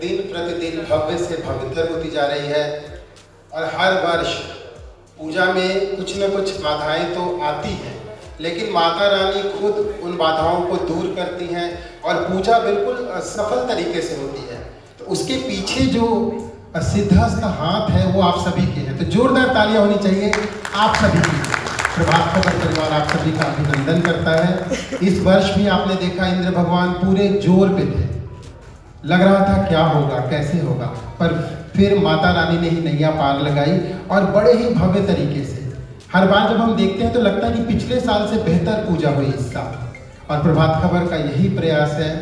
दिन प्रतिदिन भव्य से भव्यतर होती जा रही है और हर वर्ष पूजा में कुछ न कुछ बाधाएं तो आती हैं, लेकिन माता रानी खुद उन बाधाओं को दूर करती हैं और पूजा बिल्कुल सफल तरीके से होती है। तो उसके पीछे जो सिद्धहस्त हाथ है वो आप सभी के हैं, तो जोरदार तालियां होनी चाहिए आप सभी की। प्रभात खबर परिवार आप सभी का अभिनंदन करता है। इस वर्ष भी आपने देखा इंद्र भगवान पूरे जोर पे थे, लग रहा था क्या होगा कैसे होगा, पर फिर माता रानी ने ही नैया पार लगाई और बड़े ही भव्य तरीके से। हर बार जब हम देखते हैं तो लगता है कि पिछले साल से बेहतर पूजा हुई इस साल, और प्रभात खबर का यही प्रयास है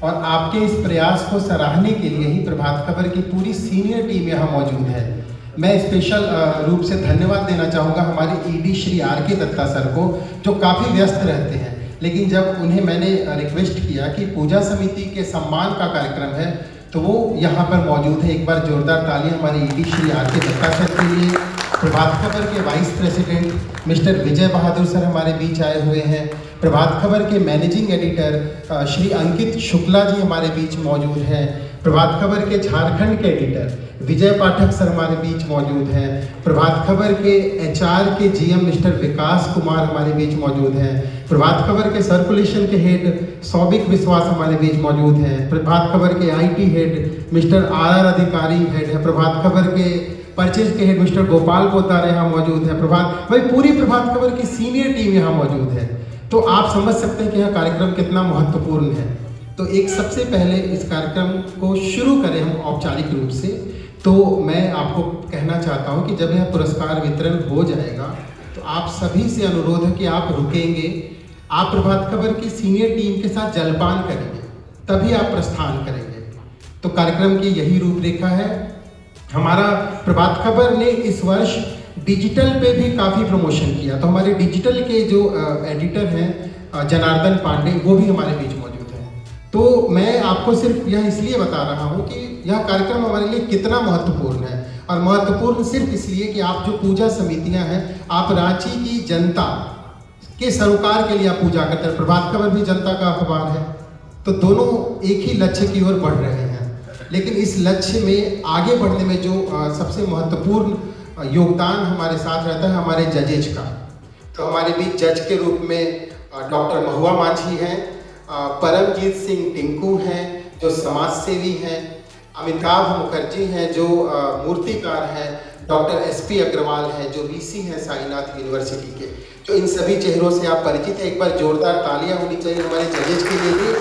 और आपके इस प्रयास को सराहने के लिए ही प्रभात खबर की पूरी सीनियर टीम यहाँ मौजूद है। मैं स्पेशल रूप से धन्यवाद देना चाहूँगा हमारे ED Shri R K. Dutta sir को, जो काफ़ी व्यस्त रहते हैं, लेकिन जब उन्हें मैंने रिक्वेस्ट किया कि पूजा समिति के सम्मान का कार्यक्रम है तो वो यहाँ पर मौजूद है। एक बार जोरदार तालियां हमारे ED Shri R K. Dutta sir के लिए। प्रभात खबर के vice president mister Vijay Bahadur sir हमारे बीच आए हुए हैं। प्रभात खबर के मैनेजिंग एडिटर श्री अंकित शुक्ला जी हमारे बीच मौजूद हैं। प्रभात खबर के झारखंड के एडिटर विजय पाठक सर हमारे बीच मौजूद हैं। प्रभात खबर के एचआर के जीएम मिस्टर विकास कुमार हमारे बीच मौजूद हैं। प्रभात खबर के सर्कुलेशन के हेड सौबिक विश्वास हमारे बीच मौजूद हैं। प्रभात खबर के आईटी हेड मिस्टर आर अधिकारी हेड है। प्रभात खबर के परचेज के हेड मिस्टर गोपाल पोतार यहाँ मौजूद है। भाई पूरी प्रभात खबर की सीनियर टीम यहाँ मौजूद है। तो आप समझ सकते हैं कि यह कार्यक्रम कितना महत्वपूर्ण है। तो एक सबसे पहले इस कार्यक्रम को शुरू करें हम औपचारिक रूप से, तो मैं आपको कहना चाहता हूं कि जब यह पुरस्कार वितरण हो जाएगा तो आप सभी से अनुरोध है कि आप रुकेंगे, आप प्रभात खबर की सीनियर टीम के साथ जलपान करेंगे, तभी आप प्रस्थान करेंगे। तो कार्यक्रम की यही रूपरेखा है। हमारा प्रभात खबर ने इस वर्ष डिजिटल पे भी काफ़ी प्रमोशन किया, तो हमारे डिजिटल के जो एडिटर हैं जनार्दन पांडे, वो भी हमारे बीच मौजूद हैं। तो मैं आपको सिर्फ यह इसलिए बता रहा हूँ कि यह कार्यक्रम हमारे लिए कितना महत्वपूर्ण है, और महत्वपूर्ण सिर्फ इसलिए कि आप जो पूजा समितियाँ हैं, आप रांची की जनता के सरोकार के लिए आप पूजा करते हैं। प्रभात खबर भी जनता का अखबार है, तो दोनों एक ही लक्ष्य की ओर बढ़ रहे हैं। लेकिन इस लक्ष्य में आगे बढ़ने में जो सबसे महत्वपूर्ण योगदान हमारे साथ रहता है हमारे जजेज का। तो हमारे बीच जज के रूप में डॉक्टर महुआ मांझी हैं, परमजीत सिंह टिंकू हैं जो समाज सेवी हैं, अमिताभ मुखर्जी हैं जो मूर्तिकार हैं, डॉक्टर एसपी अग्रवाल हैं जो वीसी हैं साईनाथ यूनिवर्सिटी के। तो इन सभी चेहरों से आप परिचित हैं। एक बार जोरदार तालियां होनी चाहिए हमारे जजेज के लिए भी।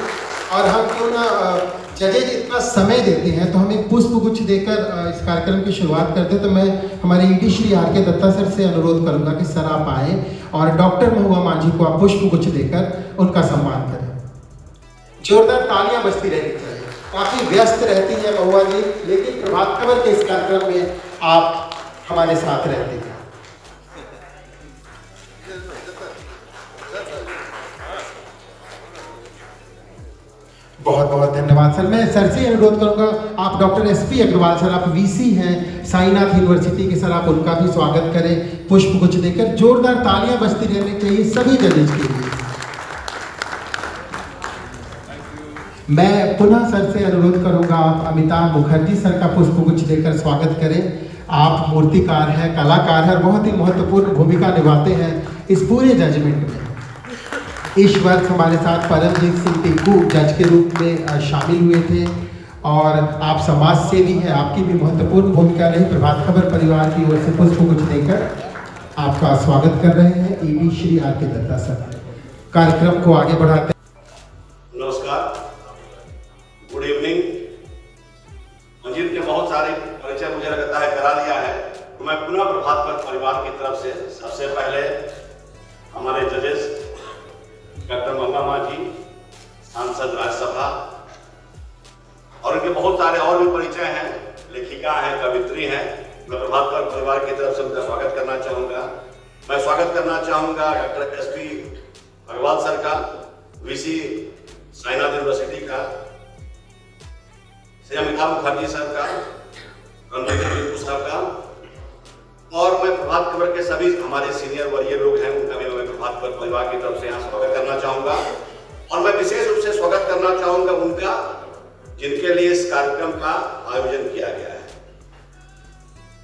और हम क्यों ना जजेज इतना समय देते हैं तो हम एक पुष्प गुच्छ देकर इस कार्यक्रम की शुरुआत करते हैं। तो मैं हमारे ED Shri R K. Dutta sir से अनुरोध करूंगा कि सर आप आए और डॉक्टर महुआ मांझी को आप पुष्प गुच्छ देकर उनका सम्मान करें। जोरदार तालियां बजती रहनी चाहिए। काफी व्यस्त रहती है महुआ जी, लेकिन प्रभात खबर के इस कार्यक्रम में आप हमारे साथ रहते हैं। बहुत बहुत धन्यवाद सर। मैं सर से अनुरोध करूंगा, आप डॉक्टर एसपी अग्रवाल सर, आप वीसी हैं साईनाथ यूनिवर्सिटी के सर, आप उनका भी स्वागत करें पुष्प गुच्छ देकर। जोरदार तालियां बजती रहनी चाहिए सभी जजेज के लिए। मैं पुनः सर से अनुरोध करूंगा, आप अमिताभ मुखर्जी सर का पुष्प गुच्छ देकर स्वागत करें। आप मूर्तिकार हैं, कलाकार हैं, बहुत ही महत्वपूर्ण भूमिका निभाते हैं इस पूरे जजमेंट में। इस वर्ष हमारे साथ परमजीत सिंह टिंकू जज के रूप में शामिल हुए थे, और आप समाज सेवी हैं, आपकी भी महत्वपूर्ण भूमिका रही। प्रभात खबर परिवार की ओर से पुष्प गुच्छ देकर आपका स्वागत कर रहे हैं ED Shri R K. Dutta sir. कार्यक्रम को आगे बढ़ाते हैं। नमस्कार, गुड इवनिंग। मंजीत ने बहुत सारे परिचय मुझे लगता है करा दिया है, तो मैं पुनः प्रभात खबर परिवार की तरफ से सबसे पहले हमारे जजेस डॉक्टर महुआ मांझी, सांसद राज्यसभा, और उनके बहुत सारे और भी परिचय हैं, लेखिका हैं, कवित्री हैं। मैं प्रभात खबर परिवार की तरफ से उनका स्वागत करना चाहूँगा। मैं स्वागत करना चाहूँगा डॉक्टर एसपी अग्रवाल सर का, वीसी साईनाथ यूनिवर्सिटी का, श्री अमिताभ मुखर्जी सर का, रणजीत सर का, और मैं प्रभात खबर के सभी हमारे सीनियर वरीय लोग हैं, उनका भी मैं प्रभात खबर परिवार की तरफ से यहाँ स्वागत करना चाहूँगा। और मैं विशेष रूप से स्वागत करना चाहूँगा उनका जिनके लिए इस कार्यक्रम का आयोजन किया गया है।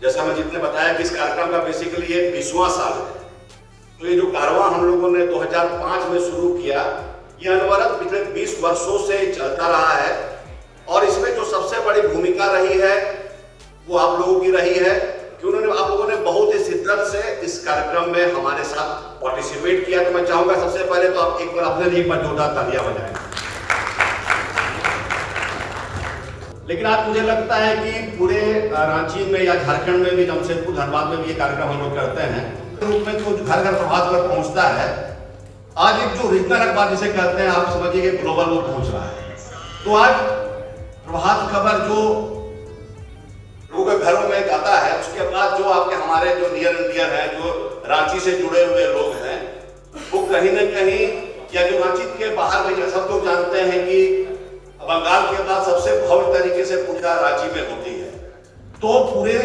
जैसा मैं जितने बताया कि इस कार्यक्रम का बेसिकली ये 20वां साल है। तो ये जो कारवां हम लोगों ने 2005 में शुरू किया, ये अनवरत पिछले 20 वर्षों से चलता रहा है और इसमें जो सबसे बड़ी भूमिका रही है वो आप लोगों की रही है कि आप लोगों ने बहुत ही शिद्दत से इस कार्यक्रम में हमारे साथ पार्टिसिपेट किया। तो मैं चाहूंगा सबसे पहले तो आप एक बार अपने लिए एक बार जोरदार तालियां बजाएं। लेकिन आज मुझे लगता है कि पूरे रांची में या झारखंड में भी, जमशेदपुर धनबाद में भी ये कार्यक्रम हम लोग करते हैं रूप में, तो घर घर प्रभात पर पहुंचता है। आज एक जो रीजनल अखबार जिसे कहते हैं, आप समझिए कि ग्लोबल वो पहुंच रहा है। तो आज प्रभात खबर जो लोगों के घरों में जाता है, उसके बाद जो आपके हमारे जो नियर एंड डियर हैं, जो रांची से जुड़े हुए लोग हैं, वो कहीं ना कहीं, या जो रांची के बाहर में, सब लोग जानते हैं कि बंगाल के बाद सबसे भव्य तरीके से पूजा रांची में होती है। तो पूरे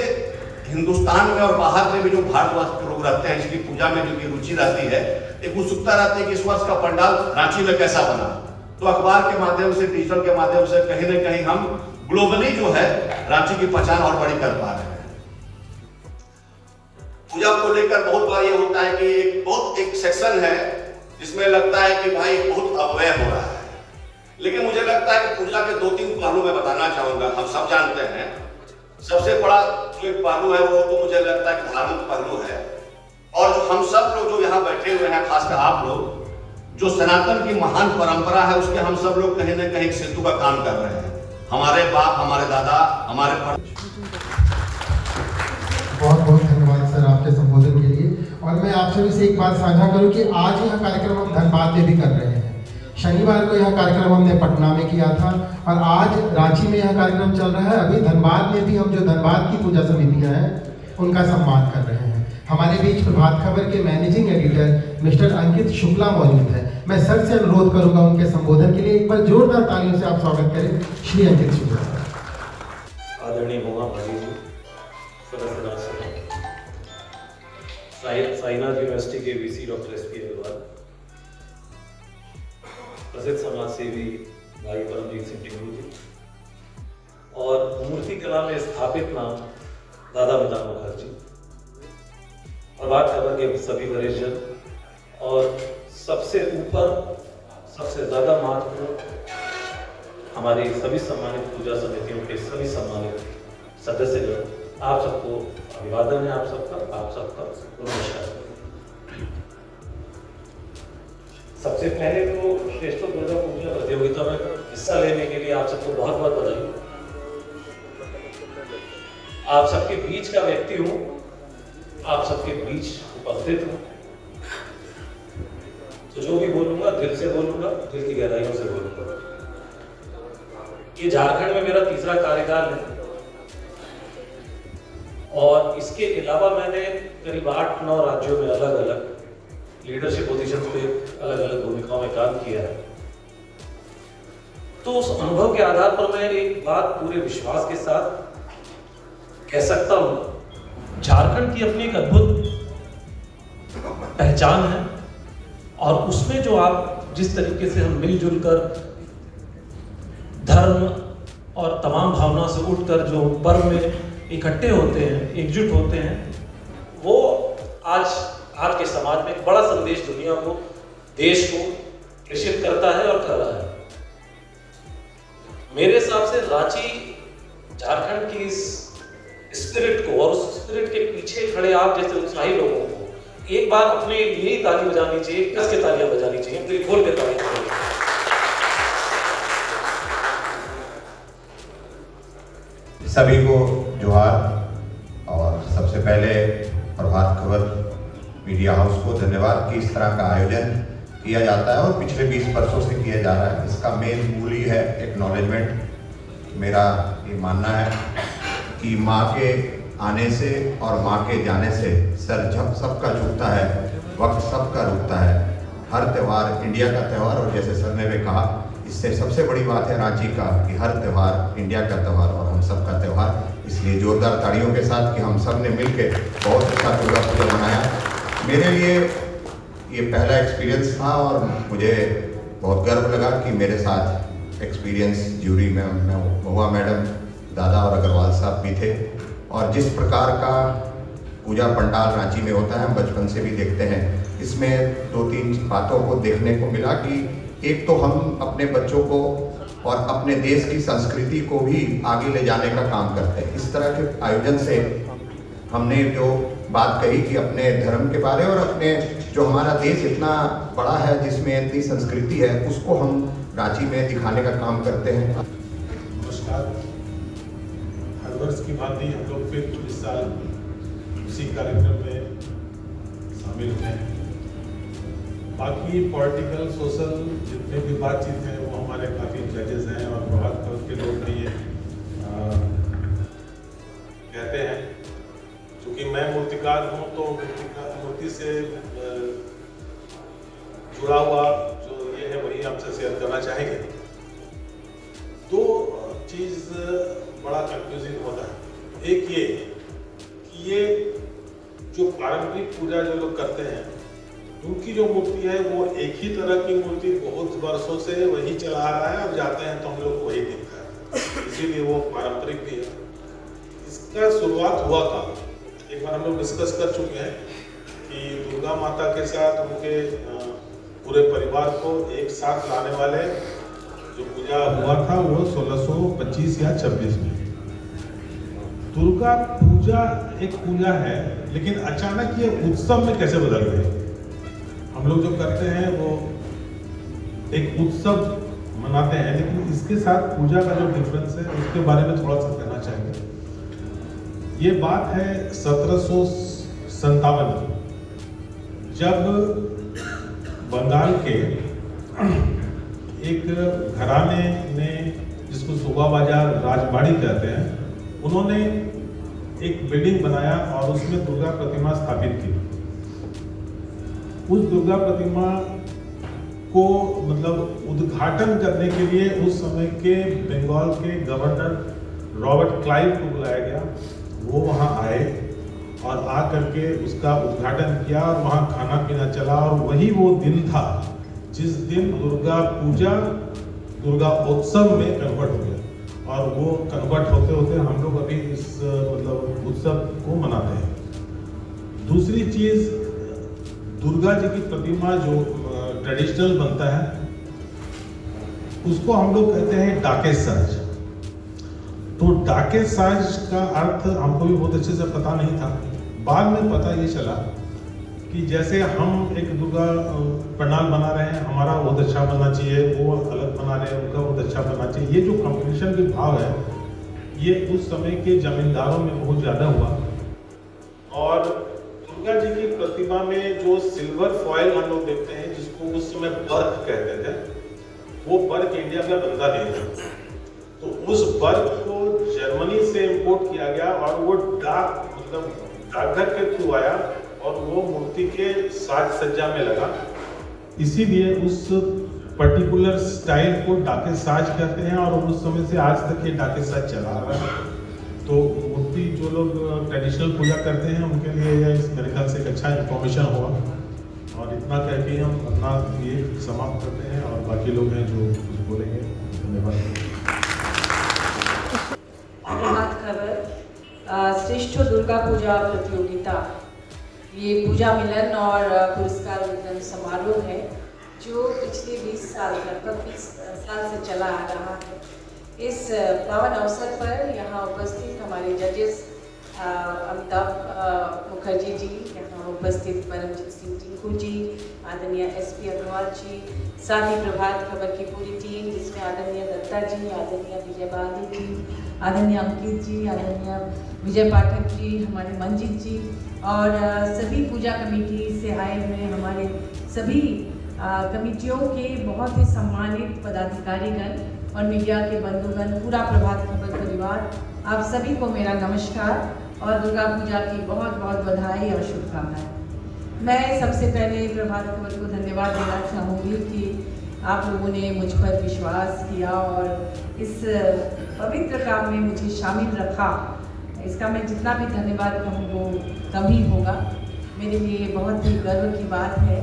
हिंदुस्तान में और बाहर में भी जो भारतवर्ष के लोग रहते हैं, इसकी पूजा में जो रुचि रहती है, एक उत्सुकता रहती है कि इस वर्ष का पंडाल रांची में कैसा बना। तो अखबार के माध्यम से, डिजिटल के माध्यम से कहीं ना कहीं हम ग्लोबली जो है रांची की पहचान और बड़ी कर पा रहे हैं। पूजा को लेकर बहुत बार ये होता है कि एक सेक्शन है जिसमें लगता है कि भाई बहुत अवयव हो रहा है, लेकिन मुझे लगता है कि पूजा के 2-3 पहलू मैं बताना चाहूंगा। हम सब जानते हैं सबसे बड़ा जो एक पहलू है वो तो मुझे लगता है कि धार्मिक पहलू है। और जो हम सब लोग जो यहाँ बैठे हुए हैं, खासकर आप लोग, जो सनातन की महान परंपरा है, उसके हम सब लोग कहीं ना कहीं सेतु का काम कर रहे हैं। हमारे बाप, हमारे दादा, हमारे बहुत बहुत धन्यवाद सर आपके संबोधन के लिए। और मैं आप सभी से एक बात साझा करूं कि आज यह कार्यक्रम हम धनबाद में भी कर रहे हैं। शनिवार को यह कार्यक्रम हमने पटना में किया था और आज रांची में यह कार्यक्रम चल रहा है। अभी धनबाद में भी हम जो धनबाद की पूजा समितियां हैं उनका सम्मान कर रहे हैं। हमारे बीच प्रभात खबर के मैनेजिंग एडिटर मिस्टर अंकित शुक्ला मौजूद है। मैं सर से अनुरोध करूंगा उनके संबोधन के लिए एक बार जोरदार तालियों से आप स्वागत करें श्री अंकित शुक्ला। आदरणीय मोहा भाटी जी, सदस्य साईनाथ यूनिवर्सिटी के VC doctor S P Agarwal, प्रसिद्ध समाज सेवी भाई परमजीत सिंह टिंगरू जी, और मूर्ति कला में स्थापित नाम दादा मदान मुखर्जी, प्रभात खबर के सभी वरिष्ठ जन, और सबसे ऊपर सबसे ज्यादा महत्वपूर्ण हमारी सभी सम्मानित पूजा समितियों के सभी सम्मानित सदस्यगण, आप सबको अभिवादन है। आप सबका नमस्कार। सबसे पहले तो श्रेष्ठ दुर्गा पूजा प्रतियोगिता में हिस्सा लेने के लिए आप सबको बहुत बहुत बधाई। आप सबके बीच का व्यक्ति हूं, आप सबके बीच उपस्थित हूं, तो जो भी बोलूंगा दिल से बोलूंगा, दिल की गहराइयों से बोलूंगा। ये झारखंड में मेरा तीसरा कार्यकाल है और इसके अलावा मैंने करीब 8-9 राज्यों में अलग अलग लीडरशिप पोजीशन पे अलग अलग भूमिकाओं में काम किया है। तो उस अनुभव के आधार पर मैं एक बात पूरे विश्वास के साथ कह सकता हूं, झारखंड की अपनी एक अद्भुत पहचान है और उसमें जो आप जिस तरीके से हम मिलजुल कर धर्म और तमाम भावनाओं से उठकर जो पर्व में इकट्ठे होते हैं, एकजुट होते हैं, वो आज आपके समाज में एक बड़ा संदेश दुनिया को, देश को प्रेषित करता है और कर रहा है। मेरे हिसाब से रांची झारखंड की इस स्पिरिट को और उस स्पिरिट के पीछे खड़े आप जैसे उत्साही लोगों को एक बार अपने लिए ताली बजानी चाहिए, कस के तालियां बजानी चाहिए, दिल खोल के तालियां बजानी चाहिए। सभी को जोहार। और सबसे पहले प्रभात खबर मीडिया हाउस को धन्यवाद कि इस तरह का आयोजन किया जाता है और पिछले 20 वर्षों से किया जा रहा है। इसका मेन मूल ही है एक्नॉलेजमेंट। मेरा ये मानना है कि माँ के आने से और माँ के जाने से सर जब सबका झुकता है, वक्त सबका रुकता है। हर त्यौहार इंडिया का त्यौहार, और जैसे सर ने भी कहा, इससे सबसे बड़ी बात है रांची का कि हर त्यौहार इंडिया का त्यौहार और हम सबका त्यौहार। इसलिए जोरदार तालियों के साथ कि हम सब ने मिलकर बहुत अच्छा दुर्गा पूजा मनाया। मेरे लिए ये पहला एक्सपीरियंस था और मुझे बहुत गर्व लगा कि मेरे साथ एक्सपीरियंस ज्यूरी में महुआ मैडम, दादा और अग्रवाल साहब भी थे। और जिस प्रकार का पूजा पंडाल रांची में होता है हम बचपन से भी देखते हैं। इसमें 2-3 बातों को देखने को मिला कि एक तो हम अपने बच्चों को और अपने देश की संस्कृति को भी आगे ले जाने का काम करते हैं। इस तरह के आयोजन से हमने जो बात कही कि अपने धर्म के बारे और अपने जो हमारा देश इतना बड़ा है जिसमें इतनी संस्कृति है उसको हम रांची में दिखाने का काम करते हैं। नमस्कार। हर वर्ष की भांति हम लोग फिर इस साल उसी कार्यक्रम में शामिल हैं। बाकी पॉलिटिकल सोशल जितने भी बातचीत हैं वो हमारे काफ़ी जजेस हैं और प्रभात खबर के लोग भी ये कहते हैं। क्योंकि मैं मूर्तिकार हूँ तो मूर्ति से जुड़ा हुआ जो ये है वही आपसे शेयर करना चाहेंगे। दो चीज़ बड़ा कंफ्यूजिंग होता है। एक ये कि ये जो पारंपरिक पूजा जो लोग करते हैं उनकी जो मूर्ति है वो एक ही तरह की मूर्ति बहुत वर्षों से वही चला आ रहा है। अब जाते हैं तो हम लोग को वही दिखता है, इसीलिए वो पारंपरिक भी है। इसका शुरुआत हुआ था, एक बार हम लोग डिस्कस कर चुके हैं कि दुर्गा माता के साथ उनके पूरे परिवार को एक साथ लाने वाले जो पूजा हुआ था वो 1625 या 26 में। दुर्गा पूजा एक पूजा है, लेकिन अचानक ये उत्सव में कैसे बदल गई। हम लोग जो करते हैं वो एक उत्सव मनाते हैं, लेकिन इसके साथ पूजा का जो डिफरेंस है उसके बारे में थोड़ा सा कहना चाहेंगे। ये बात है 1757 जब बंगाल के एक घराने ने, जिसको सुबह बाजार राजबाड़ी कहते हैं, उन्होंने एक बिल्डिंग बनाया और उसमें दुर्गा प्रतिमा स्थापित की। उस दुर्गा प्रतिमा को मतलब उद्घाटन करने के लिए उस समय के बंगाल के गवर्नर रॉबर्ट क्लाइव को बुलाया गया। वो वहाँ आए और आ करके उसका उद्घाटन किया और वहाँ खाना पीना चला। और वही वो दिन था जिस दिन दुर्गा पूजा दुर्गा उत्सव में कन्वर्ट हो गया। और वो कन्वर्ट होते होते हम लोग अभी इस मतलब उत्सव को मनाते हैं। दूसरी चीज़, दुर्गा जी की प्रतिमा जो ट्रेडिशनल बनता है उसको हम लोग कहते हैं डाके साज। तो डाके साज का अर्थ हमको भी बहुत अच्छे से पता नहीं था। बाद में पता ये चला कि जैसे हम एक दुर्गा पंडाल बना रहे हैं, हमारा बहुत अच्छा बनना चाहिए, वो अलग बना रहे हैं, उनका बहुत अच्छा बनना चाहिए। ये जो कंपटीशन के भाव है ये उस समय के जमींदारों में बहुत ज़्यादा हुआ। और दुर्गा जी की प्रतिमा में जो सिल्वर फॉयल हम लोग देखते हैं, जिसको उस समय बर्क कहते थे, वो बर्क इंडिया में बनता नहीं था। तो उस बर्क को जर्मनी से इंपोर्ट किया गया और वो डाकघर के थ्रू आया और वो मूर्ति के साज सज्जा में लगा। इसीलिए उस पर्टिकुलर स्टाइल को डाके साज कहते हैं और उस समय से आज तक ये डाके साज चला रहा है। तो मूर्ति जो लोग ट्रेडिशनल पूजा करते हैं उनके लिए यह मेरे ख्याल से एक अच्छा इन्फॉर्मेशन हुआ। और इतना कह के हम अपना ये समाप्त करते हैं और बाकी लोग हैं जो कुछ बोलेंगे। धन्यवाद। प्रभात खबर श्रेष्ठ दुर्गा पूजा प्रतियोगिता, ये पूजा मिलन और पुरस्कार वितरण समारोह है जो पिछले 20 साल लगभग 20 साल से चला आ रहा है। इस पावन अवसर पर यहाँ उपस्थित हमारे जजेस अमिताभ मुखर्जी जी, यहाँ उपस्थित परमजीत सिंह टिंकू जी, आदरणीय SP अग्रवाल जी, साथ ही प्रभात खबर की पूरी टीम जिसमें आदरणीय दत्ता जी, आदरणीय विजय बांदी जी, आदरणीय अंकित जी, आदरणीय विजय पाठक जी, हमारे मंजित जी और सभी पूजा कमेटी से आए हुए हमारे सभी कमेटियों के बहुत ही सम्मानित पदाधिकारीगण और मीडिया के बंधुगण, पूरा प्रभात खबर परिवार, आप सभी को मेरा नमस्कार और दुर्गा पूजा की बहुत बहुत बधाई और शुभकामनाएं। मैं सबसे पहले प्रभात खबर को धन्यवाद देना चाहूँगी कि आप लोगों ने मुझ पर विश्वास किया और इस पवित्र काम में मुझे शामिल रखा। इसका मैं जितना भी धन्यवाद कहूँ वो कम ही होगा। मेरे लिए बहुत ही गर्व की बात है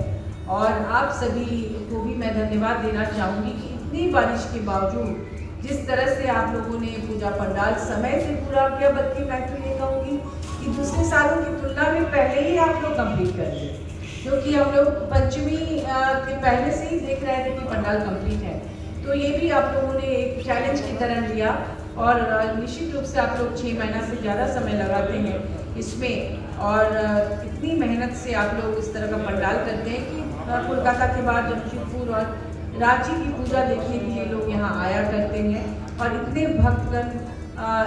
और आप सभी को भी मैं धन्यवाद देना चाहूँगी कि इतनी बारिश के बावजूद जिस तरह से आप लोगों ने पूजा पंडाल समय से पूरा किया, बल्कि मैं तो ये कहूँगी कि दूसरे सालों की तुलना में पहले ही आप लोग कंप्लीट कर दिए, क्योंकि हम लोग पंचमी के पहले से ही देख रहे थे कि पंडाल कंप्लीट है। तो ये भी आप लोगों ने एक चैलेंज की तरह लिया और निश्चित रूप से आप लोग 6 महीना से ज़्यादा समय लगाते हैं इसमें, और इतनी मेहनत से आप लोग इस तरह का पंडाल करते हैं कि कोलकाता के बाद जमशेदपुर और रांची की पूजा देखने के लिए लोग यहाँ आया करते हैं। और इतने भक्तगण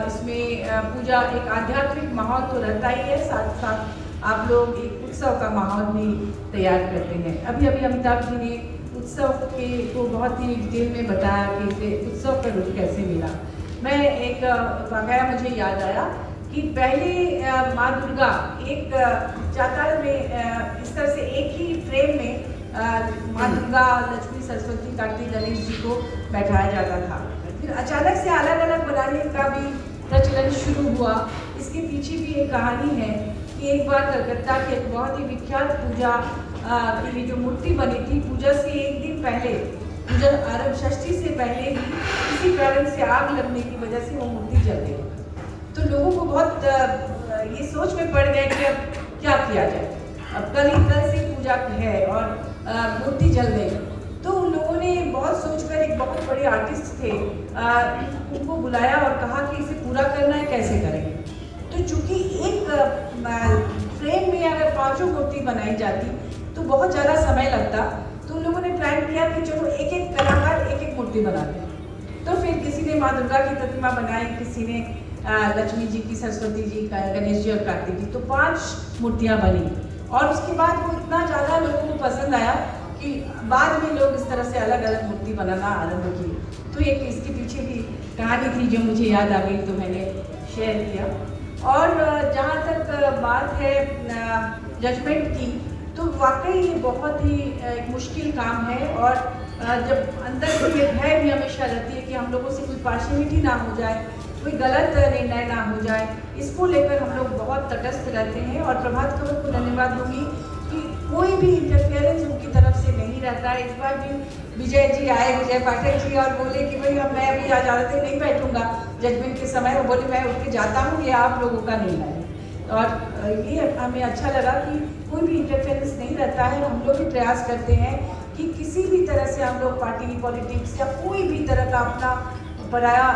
इसमें पूजा, एक आध्यात्मिक माहौल तो रहता ही है, साथ साथ आप लोग एक उत्सव का माहौल भी तैयार करते हैं। अभी अमिताभ जी ने उत्सव के को बहुत ही डिटेल में बताया कि इसे उत्सव का रूप कैसे मिला। मैं एक वाकया मुझे याद आया कि पहले माँ दुर्गा एक चाताल में इस तरह से एक ही फ्रेम में माँ दुर्गा, लक्ष्मी, सरस्वती, कार्तिक, गणेश जी को बैठाया जाता था। फिर अचानक से अलग अलग बनाने का भी प्रचलन शुरू हुआ। इसके पीछे भी एक कहानी है कि एक बार कलकत्ता के एक बहुत ही विख्यात पूजा के लिए जो मूर्ति बनी थी, पूजा से एक दिन पहले, पूजा आरंभ षष्ठी से पहले ही किसी कारण से आग लगने की वजह से वो मूर्ति जल गई। तो लोगों को बहुत ये सोच में पड़ गए कि अब क्या किया जाए, अब कल से पूजा है और मूर्ति जल गई। तो उन लोगों ने बहुत सोचकर, एक बहुत बड़े आर्टिस्ट थे, उनको बुलाया और कहा कि इसे पूरा करना है, कैसे करेंगे। तो चूंकि एक फ्रेम में अगर 5 मूर्ति बनाई जाती तो बहुत ज़्यादा समय लगता, तो उन लोगों ने प्लान किया कि चलो एक एक कलाकार एक एक मूर्ति बनाते हैं। तो फिर किसी ने माँ दुर्गा की प्रतिमा बनाई, किसी ने लक्ष्मी जी की, सरस्वती जी का, गणेश जी और कार्तिक जी, तो 5 मूर्तियाँ बनी। और उसके बाद वो इतना ज़्यादा लोगों को पसंद आया कि बाद में लोग इस तरह से अलग अलग मूर्ति बनाना आरंभ की। तो एक इसके पीछे भी कहानी थी जो मुझे याद आ गई, तो मैंने शेयर किया। और जहाँ तक बात है जजमेंट की, तो वाकई ये बहुत ही एक मुश्किल काम है। और जब अंदर से ये भय भी हमेशा रहती है कि हम लोगों से कोई पार्शियलिटी ना हो जाए, कोई गलत निर्णय ना हो जाए, इसको लेकर हम लोग बहुत तटस्थ रहते हैं। और प्रभात खबर को धन्यवाद दूंगी कि कोई भी इंटरफेरेंस उनकी तरफ से नहीं रहता है। इस बार भी विजय जी आए, विजय पाठक जी, और बोले कि भाई अब मैं अभी आज ज़्यादा नहीं बैठूंगा जजमेंट के समय, वो बोले मैं उठ के जाता हूँ, ये आप लोगों का निर्णय है। और ये हमें अच्छा लगा कि कोई भी इंटरफेरेंस नहीं रहता है। हम लोग भी प्रयास करते हैं कि किसी भी तरह से हम लोग पार्टी पॉलिटिक्स या कोई भी तरह का अपना पराया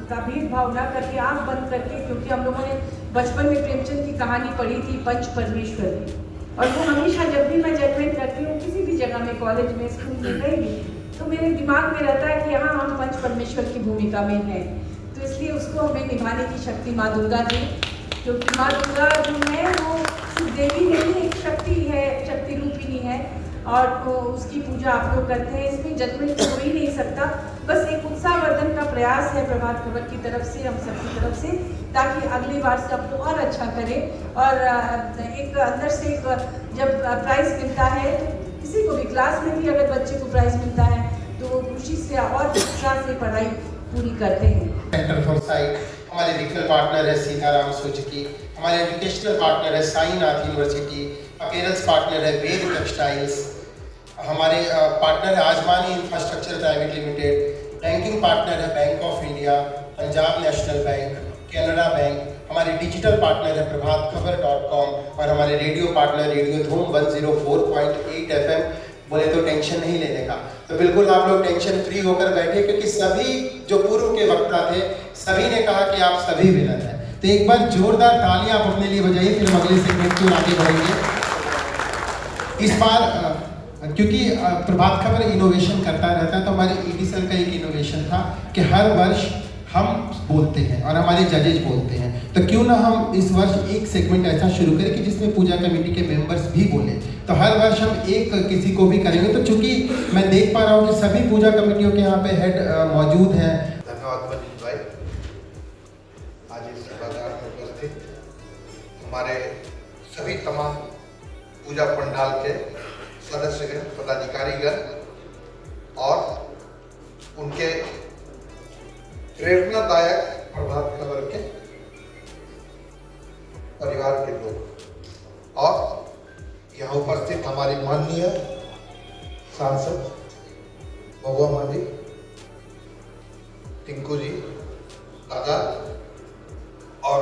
का भेदभाव ना करके, आँख बंद करके, क्योंकि हम लोगों ने बचपन में प्रेमचंद की कहानी पढ़ी थी, पंच परमेश्वर की, और वो हमेशा जब भी मैं जजमेंट करती हूँ किसी भी जगह में, कॉलेज में, स्कूल में, कहीं भी, तो मेरे दिमाग में रहता है कि यहाँ हम पंच परमेश्वर की भूमिका में हैं। तो इसलिए उसको हमें निभाने की शक्ति माँ दुर्गा दी, क्योंकि माँ दुर्गा जो है वो सिर्फ देवी नहीं, एक शक्ति है, शक्ति रूपिणी है, और तो उसकी पूजा आप लोग करते हैं। इसमें जजमेंट हो ही नहीं सकता, बस एक उत्साहवर्धन का प्रयास है प्रभात खबर की तरफ से, हम सबकी तरफ से, ताकि अगली बार से आप और अच्छा करें। और एक अंदर से जब प्राइज़ मिलता है, तो किसी को भी क्लास में भी अगर बच्चे को प्राइज़ मिलता है तो वो खुशी से और उत्साह से पढ़ाई पूरी करते हैं। सेंटर फॉर साइट, हमारे रीजनल पार्टनर है सीताराम सुजुकी, हमारे एजुकेशनल पार्टनर है साईनाथ यूनिवर्सिटी, अपीयरेंस पार्टनर है वेद टेक्सटाइल्स, हमारे पार्टनर है Aajmani infrastructure private limited, banking partner है bank of India, Punjab national bank, Canara bank, हमारे डिजिटल पार्टनर है प्रभातखबर.com, और हमारे रेडियो पार्टनर रेडियो धूम 104.8 FM। बोले तो टेंशन नहीं लेने का, तो बिल्कुल आप लोग टेंशन फ्री होकर बैठे, क्योंकि सभी जो पूर्व के वक्ता थे सभी ने कहा कि आप सभी विनर हैं। तो एक बार जोरदार तालियां आप अपने लिए बजाइए, फिर हम अगले सेगमेंट की ओर आगे बढ़ेंगे। इस बार क्योंकि प्रभात खबर इनोवेशन करता रहता है, तो हमारे ईडीएसएल का एक इनोवेशन था कि हर वर्ष हम बोलते हैं और हमारे जजेज बोलते हैं, तो क्यों ना हम इस वर्ष एक सेगमेंट ऐसा शुरू करें कि जिसमें पूजा कमेटी के मेंबर्स भी बोले। तो हर वर्ष हम एक किसी को भी करेंगे। तो चूंकि मैं देख पा रहा हूँ कि सभी पूजा कमेटियों के यहाँ पे हेड मौजूद हैं। धन्यवाद मनीष भाई, आज इस सभागार में उपस्थित हमारे सभी तमाम पूजा पंडाल के सदस्यगण, पदाधिकारीगण और उनके प्रेरणादायक प्रभात खबर के परिवार के लोग, और यहाँ उपस्थित हमारी माननीय सांसद बबुआ मांझी, टिंकू जी, दादा और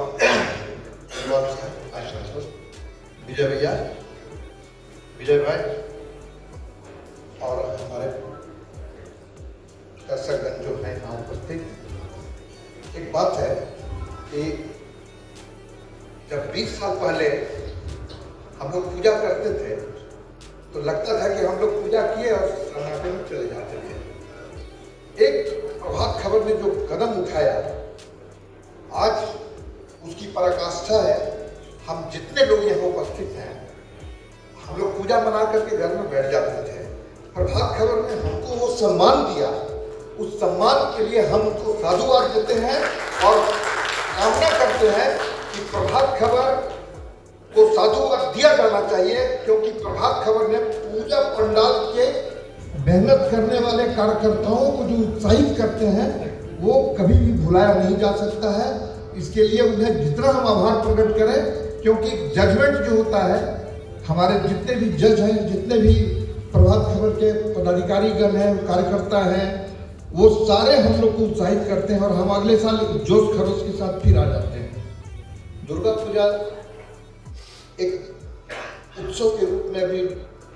विजय भैया, विजय भाई और हमारे दर्शकगण जो हैं यहाँ उपस्थित। एक बात है कि जब 20 साल पहले हम लोग पूजा करते थे तो लगता था कि हम लोग पूजा किए और सन्नाटे में चले जाते थे। एक प्रभात खबर ने जो कदम उठाया, आज उसकी पराकाष्ठा है। हम जितने लोग यहाँ उपस्थित हैं, हम लोग पूजा मना करके घर में बैठ जाते थे। प्रभात खबर ने हमको वो सम्मान दिया, उस सम्मान के लिए हम उनको साधुवाद देते हैं और कामना करते हैं कि प्रभात खबर को साधुवाद दिया जाना चाहिए, क्योंकि प्रभात खबर ने पूजा पंडाल के मेहनत करने वाले कार्यकर्ताओं को जो उत्साहित करते हैं वो कभी भी भुलाया नहीं जा सकता है। इसके लिए उन्हें जितना हम आभार प्रकट करें, क्योंकि जजमेंट जो होता है, हमारे जितने भी जज हैं, जितने भी प्रभात खबर के पदाधिकारीगण हैं, कार्यकर्ता हैं, वो सारे हम लोग को उत्साहित करते हैं और हम अगले साल जोश खरोश के साथ फिर आ जाते हैं। दुर्गा पूजा एक उत्सव के रूप में भी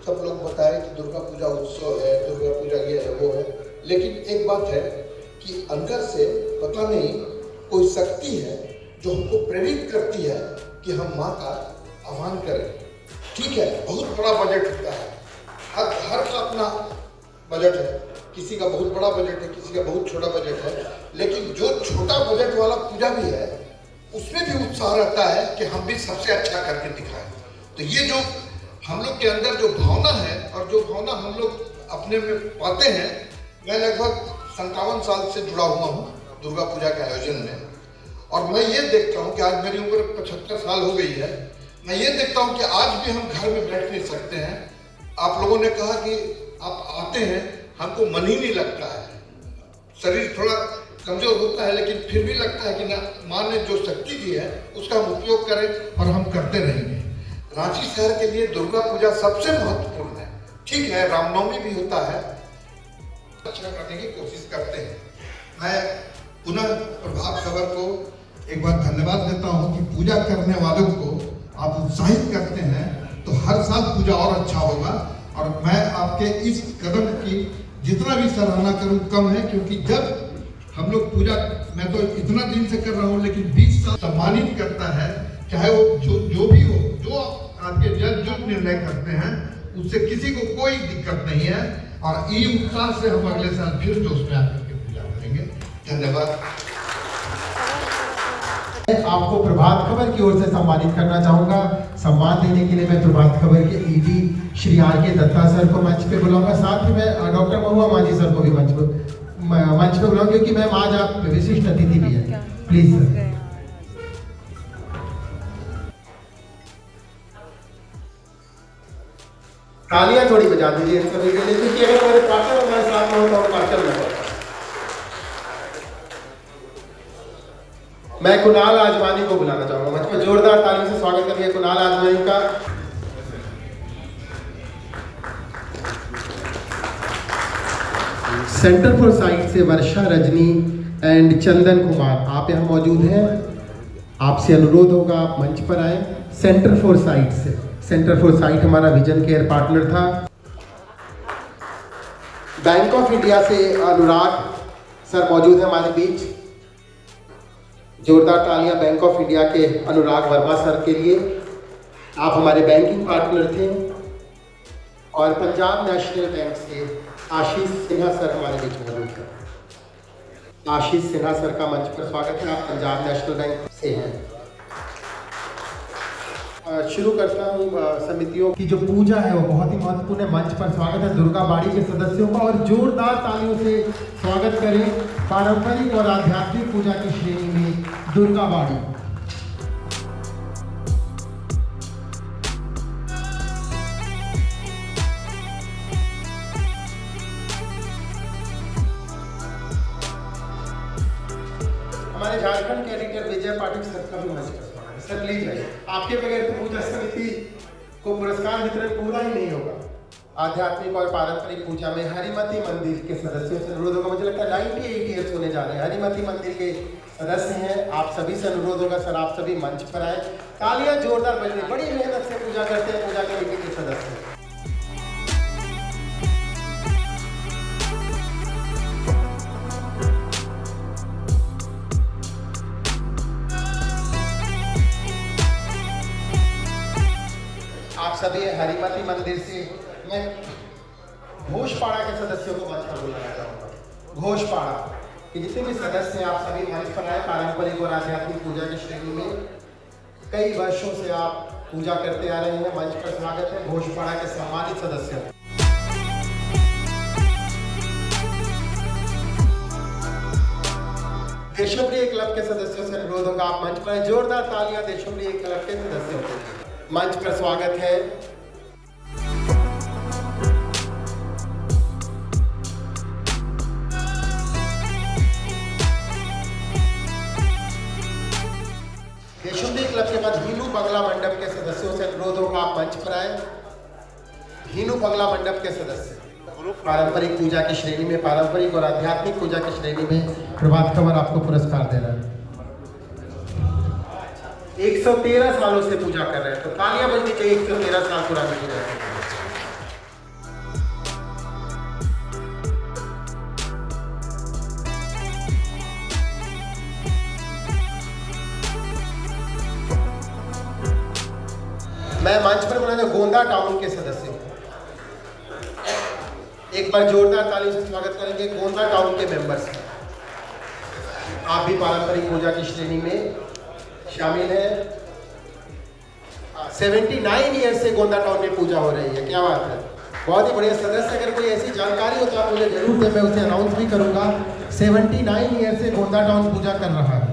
सब लोग बताएं कि दुर्गा पूजा उत्सव है, दुर्गा पूजा ये है वो है, लेकिन एक बात है कि अंदर से पता नहीं कोई शक्ति है जो हमको प्रेरित करती है कि हम माँ का आह्वान करें। ठीक है, बहुत बड़ा बजट होता है, हर का अपना बजट है, किसी का बहुत बड़ा बजट है, किसी का बहुत छोटा बजट है, लेकिन जो छोटा बजट वाला पूजा भी है उसमें भी उत्साह रहता है कि हम भी सबसे अच्छा करके दिखाएं। तो ये जो हम लोग के अंदर जो भावना है और जो भावना हम लोग अपने में पाते हैं, मैं लगभग 57 साल से जुड़ा हुआ हूँ दुर्गा पूजा के आयोजन में, और मैं ये देखता हूँ कि आज मेरी उम्र 75 साल हो गई है। मैं ये देखता हूँ कि आज भी हम घर में बैठ नहीं सकते हैं। आप लोगों ने कहा कि आप आते हैं, हमको मन ही नहीं लगता है, शरीर थोड़ा कमजोर होता है, लेकिन फिर भी लगता है कि ना, माँ ने जो शक्ति दी है उसका हम उपयोग करें और हम करते रहेंगे। रांची शहर के लिए दुर्गा पूजा सबसे महत्वपूर्ण है। ठीक है, रामनवमी भी होता है, अच्छा करने की कोशिश करते हैं। मैं पुनः प्रभात खबर को एक बार धन्यवाद देता हूं कि पूजा करने वालों को आप उत्साहित करते हैं तो हर साल पूजा और अच्छा होगा। और मैं आपके इस कदम की जितना भी सराहना करूं कम है, क्योंकि जब हम लोग पूजा, मैं तो इतना दिन से कर रहा हूं, लेकिन 20 साल सम्मानित करता है, चाहे वो जो भी हो, जो आपके जज जो निर्णय करते हैं उससे किसी को कोई दिक्कत नहीं है। और ये उत्साह से हम अगले साल फिर जोश में आकर के पूजा करेंगे। धन्यवाद। आपको प्रभात खबर की ओर से सम्मानित करना चाहूंगा। सम्मान देने के लिए मैं प्रभात खबर के ईडी श्री आर के दत्ता सर को मंच पे बुलाऊंगा। साथ ही मैं डॉक्टर महुआ मांझी सर को भी मंच पे बुलाऊंगा, क्योंकि मैम आज आप विशिष्ट अतिथि भी हैं। Please sir. तालियां थोड़ी बजा दीजिए इन सभी के लिए, क्योंकि अगर हमारे पार्टनर हमारे साथ में हो तो हमारा चल रहा है। मैं कुणाल आजवानी को बुलाना चाहूंगा मंच पर। जोरदार तालियों से स्वागत करिए कुणाल आजवानी का। सेंटर फॉर साइट से वर्षा रजनी एंड चंदन कुमार, आप यहाँ मौजूद हैं। आपसे अनुरोध होगा आप मंच पर आए। सेंटर फॉर साइट से, सेंटर फॉर साइट हमारा विजन केयर पार्टनर था। बैंक ऑफ इंडिया से अनुराग सर मौजूद है हमारे बीच। जोरदार तालियां बैंक ऑफ इंडिया के अनुराग वर्मा सर के लिए, आप हमारे बैंकिंग पार्टनर थे। और पंजाब नेशनल बैंक से आशीष सिन्हा सर हमारे बीच मौजूद हैं। आशीष सिन्हा सर का मंच पर स्वागत है, आप पंजाब नेशनल बैंक से हैं। शुरू करता हूँ समितियों की जो पूजा है वो बहुत ही महत्वपूर्ण है। मंच पर स्वागत है दुर्गा बाड़ी के सदस्यों का, और जोरदार तालियों से स्वागत करें पारंपरिक और आध्यात्मिक पूजा की श्रेणी में दुर्गा बाड़ी। हमारे झारखंड के एडिटर विजय पाटिल सर का भी मंच पर स्वागत है। सर प्लीज आइए, आपके बगैर तो पूजा समिति को पुरस्कार वितरण पूरा ही नहीं होगा। आध्यात्मिक और पारंपरिक पूजा में हरिमती मंदिर के सदस्यों से अनुरोध होगा। मुझे लगता है 98 ईयर्स होने जा रहे हैं। हरिमती मंदिर के सदस्य हैं, आप सभी से अनुरोध होगा सर आप सभी मंच पर आए। तालियां जोरदार बज रही, बड़ी मेहनत से पूजा करते हैं पूजा कमेटी के सदस्य। आप सभी हरिमती मंदिर से मैं घोषपाड़ा के सदस्यों को मंच पर बुलाना चाहूँगा। घोषपाड़ा के जितने भी सदस्य हैं आप सभी मंच पर आए। पारंपरिक और आध्यात्मिक पूजा की श्रेणी में कई वर्षों से आप पूजा करते आ रहे हैं। मंच पर स्वागत है घोषपाड़ा के सम्मानित सदस्यों। देशप्रिय क्लब के सदस्यों से अनुरोध होगा आप मंच पर आए। जोरदार तालियां देशप्रिय क्लब के सदस्यों को मंच पर स्वागत है। देशप्रिय क्लब के बाद हिनू बंगला मंडप के सदस्यों से अनुरोध होगा आप मंच पर आए। हिनू बंगला मंडप के सदस्य पारंपरिक पूजा की श्रेणी में, पारंपरिक और आध्यात्मिक पूजा की श्रेणी में प्रभात खबर आपको पुरस्कार दे रहा है। 113 सालों से पूजा कर रहे हैं, तो तालियां बजनी चाहिए 113 साल पुरानी पूजा है। मैं मंच पर बुलाना गोंदा टाउन के सदस्य हूं। एक बार जोरदार ताली से स्वागत करेंगे गोंदा टाउन के मेंबर्स। आप भी पारंपरिक पूजा की श्रेणी में शामिल है। 79 ईयर से गोंदा टाउन में पूजा हो रही है, क्या बात है, बहुत ही बढ़िया सदस्य। अगर कोई ऐसी जानकारी हो तो आप मुझे जरूर दें, मैं उसे अनाउंस भी करूंगा। 79 ईयर से गोंदा टाउन पूजा कर रहा है।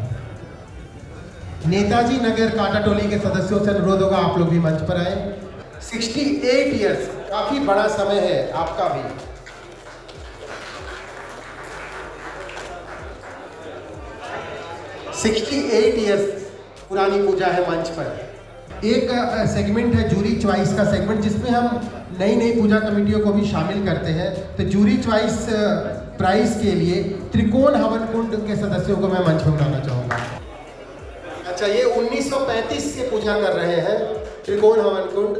नेताजी नगर काटाटोली के सदस्यों से अनुरोध होगा आप लोग भी मंच पर आए। 68 ईयर्स, काफी बड़ा समय है आपका भी। $68 ईयर्स पुरानी पूजा है मंच पर। एक सेगमेंट है जूरी चॉइस का सेगमेंट, जिसमें हम नई नई पूजा कमेटियों को भी शामिल करते हैं। तो जूरी चॉइस प्राइज के लिए त्रिकोण हवन कुंड के सदस्यों को मैं मंच पर बुलाना चाहूँगा। अच्छा, ये 1935 से पूजा कर रहे हैं त्रिकोण हवन कुंड।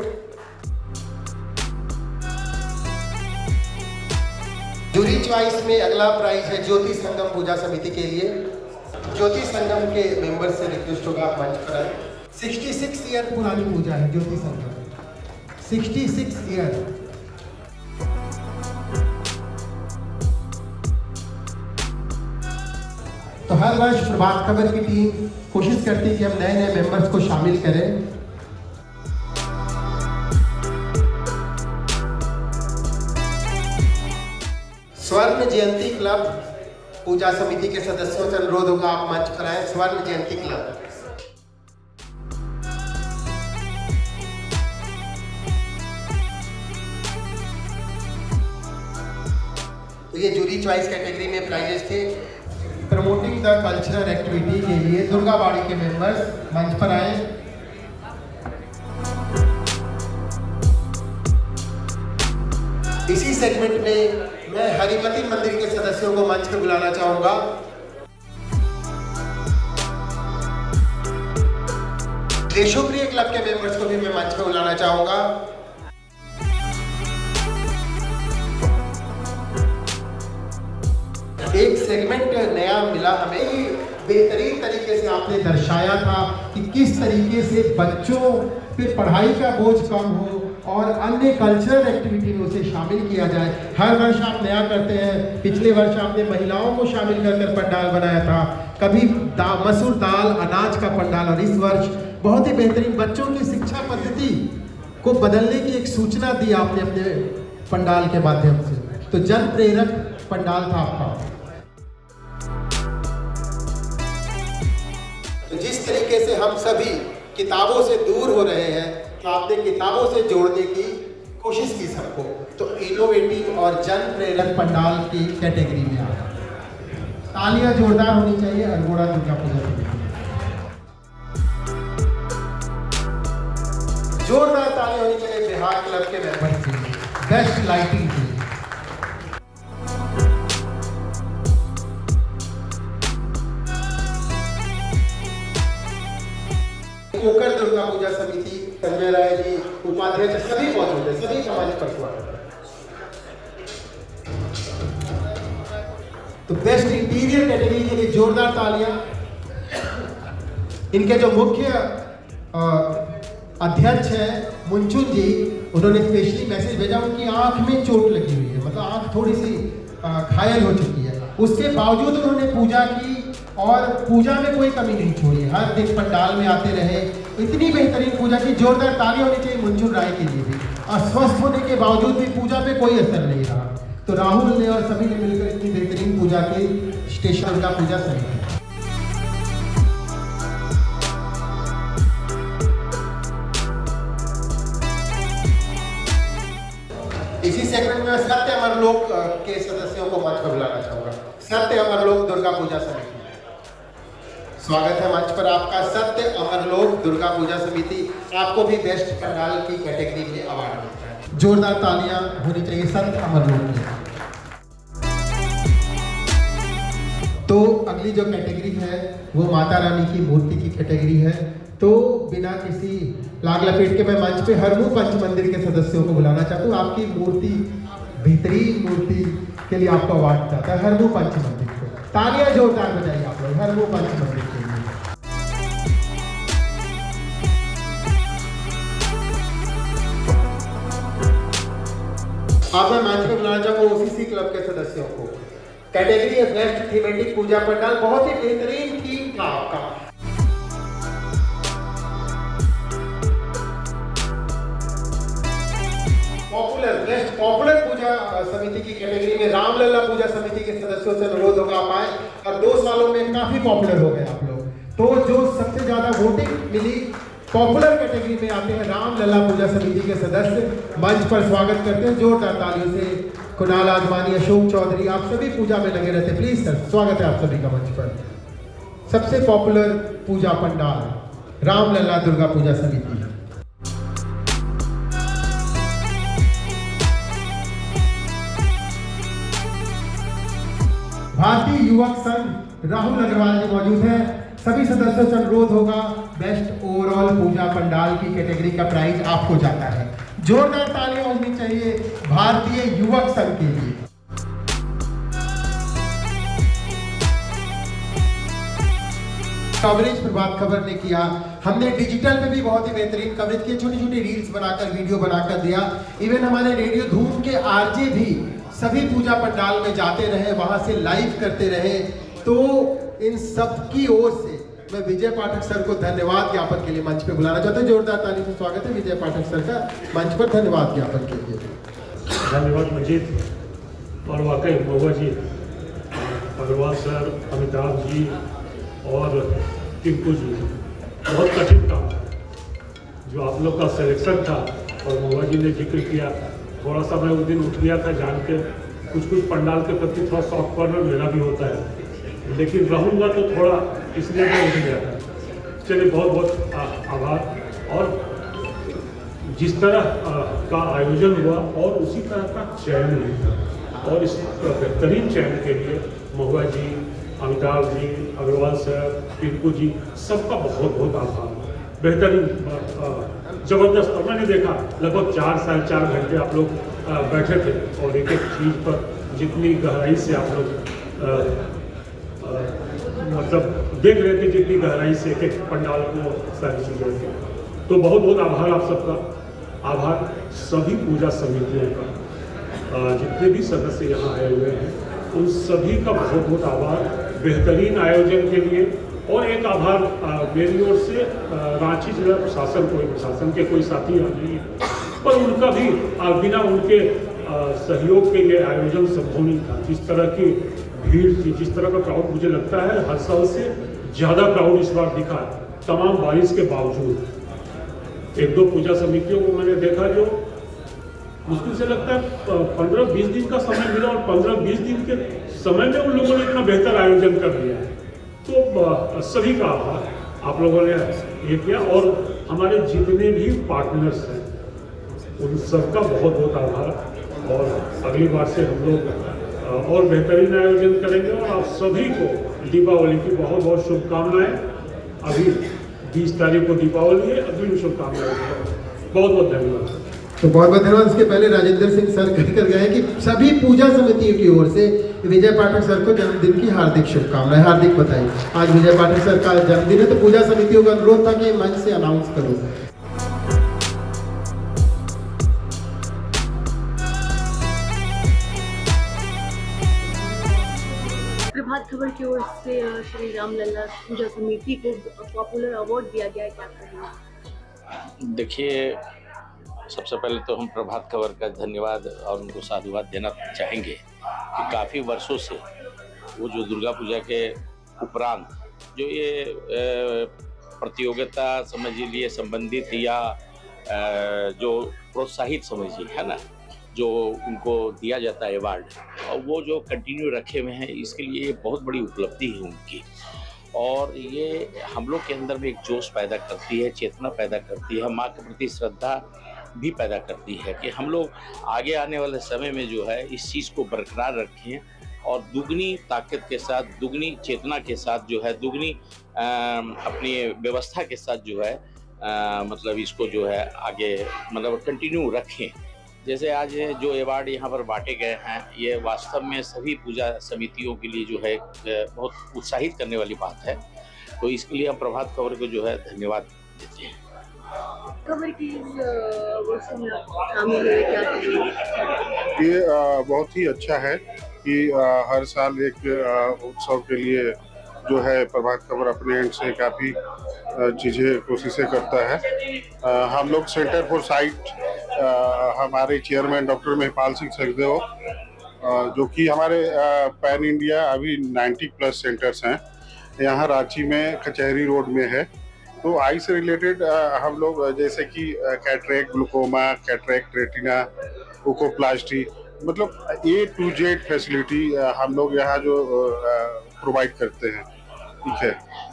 जूरी चॉइस में अगला प्राइज है ज्योति संगम पूजा समिति के लिए। ज्योति संगम के मेंबर से रिक्वेस्ट होगा आप मंच पर आए। 66 ईयर पुरानी पूजा है ज्योति संगम, 66 ईयर। तो हर वर्ष प्रभात खबर की टीम कोशिश करती है कि हम नए नए मेंबर्स को शामिल करें। स्वर्ण जयंती क्लब पूजा समिति के सदस्यों से अनुरोध होगा आप मंच पर आए। स्वर्ण जयंती क्लब, तो ये जूरी चॉइस कैटेगरी में प्राइजेस थे। प्रमोटिंग द कल्चरल एक्टिविटी के लिए दुर्गाबाड़ी के मेंबर्स मंच पर आए। इसी सेगमेंट में मैं हरिमती मंदिर के सदस्यों को मंच पर बुलाना चाहूंगा। देशप्रिय क्लब के मेंबर्स को भी मैं मंच पर बुलाना चाहूंगा। एक सेगमेंट नया मिला हमें, बेहतरीन तरीके से आपने दर्शाया था कि किस तरीके से बच्चों पे पढ़ाई का बोझ कम हो और अन्य कल्चरल एक्टिविटी में उसे शामिल किया जाए। हर वर्ष आप नया करते हैं। पिछले वर्ष आपने महिलाओं को शामिल कर पंडाल बनाया था, कभी मसूर दाल अनाज का पंडाल, और इस वर्ष बहुत ही बेहतरीन बच्चों की शिक्षा पद्धति को बदलने की एक सूचना दी आपने अपने पंडाल के माध्यम से। तो जन प्रेरक पंडाल था आपका। तो जिस तरीके से हम सभी किताबों से दूर हो रहे हैं, तो आपने किताबों से जोड़ने की कोशिश की सबको, तो इनोवेटिव और जन प्रेरक पंडाल की कैटेगरी में आया। तालियां जोरदार होनी चाहिए अल्मोड़ा दुर्गा पूजा के लिए। जोरदार तालियां होनी चाहिए बिहार क्लब के मेंबर्स के लिए। बेस्ट लाइटिंग के लिए। कोकर दुर्गा पूजा समिति संजय राय जी उपाध्यक्ष सभी मौजूद है, सभी का मंच पर स्वागत है। तो बेस्ट इंटीरियर कैटेगरी के लिए जोरदार तालियां। इनके जो मुख्य अध्यक्ष हैं मुंचुन जी, उन्होंने स्पेशली मैसेज भेजा, उनकी आंख में चोट लगी हुई है, मतलब आंख थोड़ी सी घायल हो चुकी है, उसके बावजूद उन्होंने पूजा की और पूजा में कोई कमी नहीं छोड़ी, हर दिन पंडाल में आते रहे, इतनी बेहतरीन पूजा की। जोरदार ताली होनी चाहिए मुंचुन राय के लिए भी। अस्वस्थ होने के बावजूद भी पूजा पे कोई असर नहीं रहा। तो राहुल ने और सभी ने मिलकर इतनी बेहतरीन पूजा की स्टेशन दुर्गा पूजा समिति। इसी सेगमेंट में सत्य अमरलोक के सदस्यों को मंच पर बुलाना चाहूंगा। सत्य अमरलोक दुर्गा पूजा समिति, स्वागत है मंच पर आपका। सत्य अमरलोक दुर्गा पूजा समिति, आपको भी बेस्ट पंडाल की कैटेगरी में अवार्ड मिलता है। जोरदार तालियां होनी चाहिए सत्य अमरलोक की। तो अगली जो कैटेगरी है वो माता रानी की मूर्ति की कैटेगरी है। तो बिना किसी लाग लपेट के मैं मंच पे हरमू पंच मंदिर के सदस्यों को बुलाना चाहता हूँ। आपकी मूर्ति, बेहतरीन मूर्ति के लिए आपको अवार्ड जाता है हरमू पंच मंदिर को। तालियां जोरदार बजाइए आप लोग हरमू पंच मंदिर के लिए। आप मैं मंच पे बुलाना चाहूँगा ओसीसी क्लब के सदस्यों को। कैटेगरी है बेस्ट थीमेटिक पूजा पंडाल, बहुत ही बेहतरीन थीम था आपका। पॉपुलर बेस्ट पॉपुलर पूजा समिति की कैटेगरी में रामलला पूजा समिति के सदस्यों से अनुरोध होगा आप आए, और 2 सालों में काफी पॉपुलर हो गए आप लोग। तो जो सबसे ज्यादा वोटिंग मिली पॉपुलर कैटेगरी में आते हैं रामलला पूजा समिति के सदस्य। मंच पर स्वागत करते हैं जोरदार तालियों से। कुणाल आजमानी, अशोक चौधरी, आप सभी पूजा में लगे रहते, प्लीज सर स्वागत है आप सभी का मंच पर। सबसे पॉपुलर पूजा पंडाल रामलला दुर्गा पूजा समिति। भारतीय युवक संघ राहुल अग्रवाल जी मौजूद हैं। सभी सदस्यों से अनुरोध होगा, बेस्ट ओवरऑल पूजा पंडाल की कैटेगरी का प्राइज आपको जाता है। जोरदार तालियां होनी चाहिए भारतीय युवक संघ के लिए। कवरेज प्रभात खबर ने किया, हमने डिजिटल पे भी बहुत ही बेहतरीन कवरेज किया, छोटी छोटी रील्स बनाकर वीडियो बनाकर दिया। इवन हमारे रेडियो धूम के आरजे भी सभी पूजा पंडाल में जाते रहे, वहां से लाइव करते रहे। तो इन सब की ओर से मैं विजय पाठक सर को धन्यवाद ज्ञापन के लिए मंच पे बुलाना चाहता हूँ। जोरदार ताली से स्वागत है विजय पाठक सर का मंच पर धन्यवाद ज्ञापन के लिए। धन्यवाद मजीद। और वाकई महुआ जी, अग्रवाल सर, अमिताभ जी और टिंकू जी, बहुत कठिन काम था जो आप लोग का सिलेक्शन था। और महुआ जी ने जिक्र किया, थोड़ा सा मैं उस दिन उठ गया था जान के, कुछ पंडाल के प्रति थोड़ा सॉफ्ट कॉर्नर मेरा भी होता है, लेकिन रहूँगा तो थोड़ा इसलिए मैं उठ गया था। चलिए बहुत बहुत आभार। और जिस तरह का आयोजन हुआ और उसी तरह का चयन हुआ, और इस बेहतरीन चयन के लिए महुआ जी, अमिताभ जी, अग्रवाल सर, टिंकू जी, सबका बहुत बहुत आभार। बेहतरीन जबरदस्त। और मैंने देखा लगभग 4 साढ़े 4 घंटे आप लोग बैठे थे और एक एक चीज़ पर जितनी गहराई से आप लोग मतलब देख रहे थे, जितनी गहराई से एक एक पंडाल को सारी चीज़ों की। तो बहुत बहुत आभार आप सबका। आभार सभी पूजा समितियों का, जितने भी सदस्य यहाँ आए हुए हैं उन सभी का बहुत बहुत आभार बेहतरीन आयोजन के लिए। और एक आभार मेरी ओर से रांची जिला प्रशासन को, प्रशासन के कोई साथी नहीं है, पर उनका भी बिना उनके सहयोग के ये आयोजन संभव नहीं था। जिस तरह की भीड़ थी, जिस तरह का क्राउड, मुझे लगता है हर साल से ज़्यादा क्राउड इस बार दिखा, तमाम बारिश के बावजूद। 1-2 पूजा समितियों को मैंने देखा जो मुश्किल से लगता है 15-20 दिन का समय मिला, और 15-20 दिन के समय में उन लोगों ने इतना बेहतर आयोजन कर दिया है। तो सभी का आभार, आप लोगों ने ये किया। और हमारे जितने भी पार्टनर्स हैं उन सबका बहुत बहुत आभार। और अगली बार से हम लोग और बेहतरीन आयोजन करेंगे। और आप सभी को दीपावली की बहुत बहुत शुभकामनाएं। अभी 20 तारीख को दीपावली है, अग्रिम शुभकामनाएं। बहुत बहुत धन्यवाद। तो बहुत बहुत धन्यवाद। इसके पहले राजेंद्र सिंह सर कहकर गए कि सभी पूजा समितियों की ओर से विजय पाठक सर को जन्मदिन की हार्दिक शुभकामनाएं। हार्दिक बधाई। आज विजय पाठक सर का जन्मदिन है, तो पूजा समितियों का अनुरोध था कि मंच से अनाउंस करो। प्रभात खबर की ओर से श्री रामलला पूजा समिति को पॉपुलर अवार्ड दिया गया है, क्या कहेंगे? देखिए, सबसे पहले तो हम प्रभात खबर का धन्यवाद और उनको साधुवाद देना चाहेंगे कि काफ़ी वर्षों से वो जो दुर्गा पूजा के उपरांत जो ये प्रतियोगिता समझ लीजिए संबंधित या जो प्रोत्साहित समझिए है ना, जो उनको दिया जाता है अवार्ड, और वो जो कंटिन्यू रखे हुए हैं, इसके लिए ये बहुत बड़ी उपलब्धि है उनकी। और ये हम लोग के अंदर में एक जोश पैदा करती है, चेतना पैदा करती है, माँ के प्रति श्रद्धा भी पैदा करती है कि हम लोग आगे आने वाले समय में जो है इस चीज़ को बरकरार रखें और दुगनी ताकत के साथ, दुगनी चेतना के साथ जो है, दुगनी अपनी व्यवस्था के साथ जो है मतलब इसको जो है आगे मतलब कंटिन्यू रखें। जैसे आज जो अवार्ड यहाँ पर बांटे गए हैं, ये वास्तव में सभी पूजा समितियों के लिए जो है बहुत उत्साहित करने वाली बात है। तो इसके लिए हम प्रभात खबर को जो है धन्यवाद देते हैं। खबर की वर्षों में शामिल हुए, क्या कहेंगे? ये बहुत ही अच्छा है कि हर साल एक उत्सव के लिए जो है प्रभात खबर अपने एंड से काफ़ी चीज़ें कोशिशें करता है। हम लोग सेंटर फॉर साइट हमारे चेयरमैन डॉक्टर महिपाल सिंह सचदेव, जो कि हमारे पैन इंडिया अभी 90+ सेंटर्स हैं, यहाँ रांची में कचहरी रोड में है। तो आई से रिलेटेड हम लोग जैसे कि कैटरेक्ट, ग्लूकोमा, कैटरेक्ट, रेटिना, ओकोप्लास्टी, मतलब A to Z फैसिलिटी हम लोग यहाँ जो प्रोवाइड करते हैं, ठीक है।